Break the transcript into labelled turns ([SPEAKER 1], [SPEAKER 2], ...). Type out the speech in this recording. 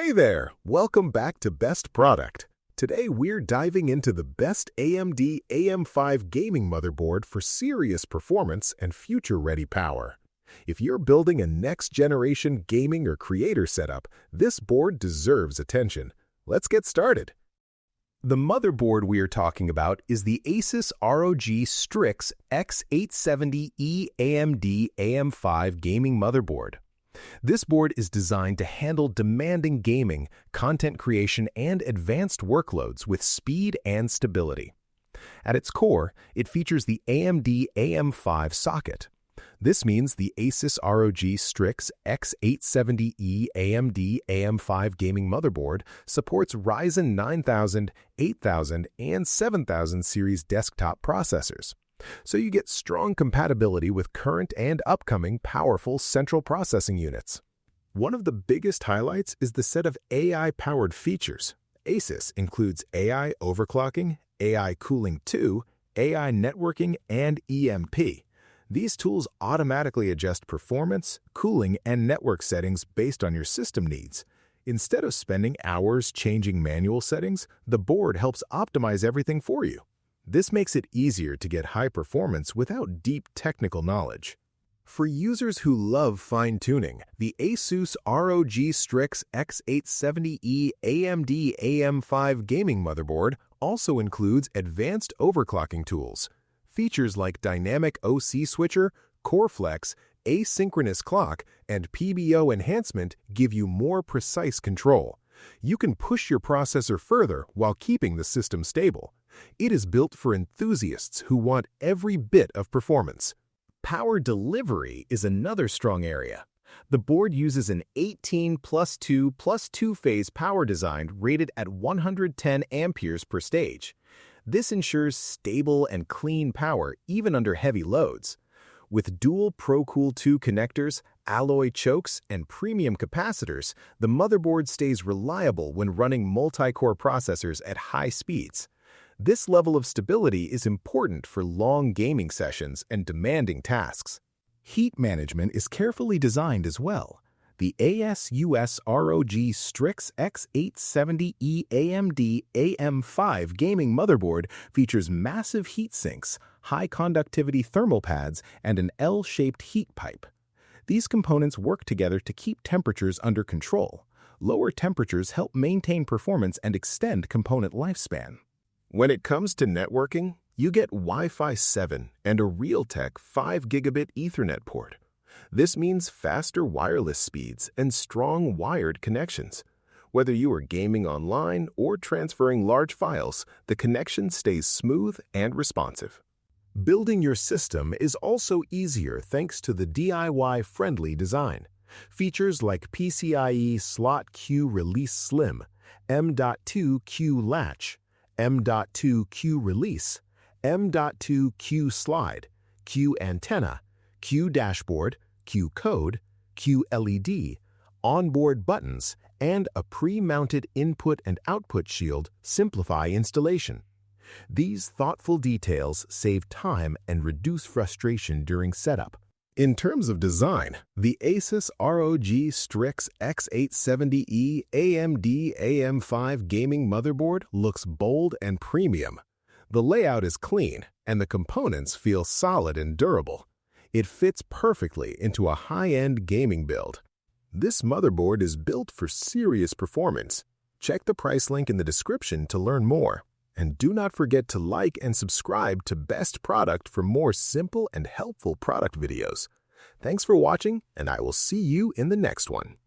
[SPEAKER 1] Hey there, welcome back to Best Product. Today we're diving into the best AMD AM5 gaming motherboard for serious performance and future-ready power. If you're building a next-generation gaming or creator setup, this board deserves attention. Let's get started. The motherboard we are talking about is the Asus ROG Strix X870E AMD AM5 Gaming Motherboard. This board is designed to handle demanding gaming, content creation, and advanced workloads with speed and stability. At its core, it features the AMD AM5 socket. This means the Asus ROG Strix X870E AMD AM5 Gaming Motherboard supports Ryzen 9000, 8000, and 7000 series desktop processors. So you get strong compatibility with current and upcoming powerful central processing units. One of the biggest highlights is the set of AI-powered features. Asus includes AI overclocking, AI cooling 2, AI networking, and EMP. These tools automatically adjust performance, cooling, and network settings based on your system needs. Instead of spending hours changing manual settings, the board helps optimize everything for you. This makes it easier to get high performance without deep technical knowledge. For users who love fine-tuning, the Asus ROG Strix X870E AMD AM5 Gaming Motherboard also includes advanced overclocking tools. Features like Dynamic OC Switcher, CoreFlex, Asynchronous Clock, and PBO Enhancement give you more precise control. You can push your processor further while keeping the system stable. It is built for enthusiasts who want every bit of performance. Power delivery is another strong area. The board uses an 18 plus 2 plus 2-phase power design rated at 110 amperes per stage. This ensures stable and clean power even under heavy loads. With dual ProCool 2 connectors, alloy chokes, and premium capacitors, the motherboard stays reliable when running multi-core processors at high speeds. This level of stability is important for long gaming sessions and demanding tasks. Heat management is carefully designed as well. The ASUS ROG Strix X870E AMD AM5 Gaming Motherboard features massive heat sinks, high-conductivity thermal pads, and an L-shaped heat pipe. These components work together to keep temperatures under control. Lower temperatures help maintain performance and extend component lifespan. When it comes to networking, you get Wi-Fi 7 and a Realtek 5 gigabit Ethernet port. This means faster wireless speeds and strong wired connections. Whether you are gaming online or transferring large files, the connection stays smooth and responsive. Building your system is also easier thanks to the DIY-friendly design. Features like PCIe Slot Q Release Slim, M.2 Q Latch, M.2 Q Release, M.2 Q Slide, Q Antenna, Q Dashboard, Q Code, Q LED, onboard buttons, and a pre-mounted input and output shield simplify installation. These thoughtful details save time and reduce frustration during setup. In terms of design, the Asus ROG Strix X870E AMD AM5 Gaming Motherboard looks bold and premium. The layout is clean, and the components feel solid and durable. It fits perfectly into a high-end gaming build. This motherboard is built for serious performance. Check the price link in the description to learn more. And do not forget to like and subscribe to Best Product for more simple and helpful product videos. Thanks for watching, and I will see you in the next one.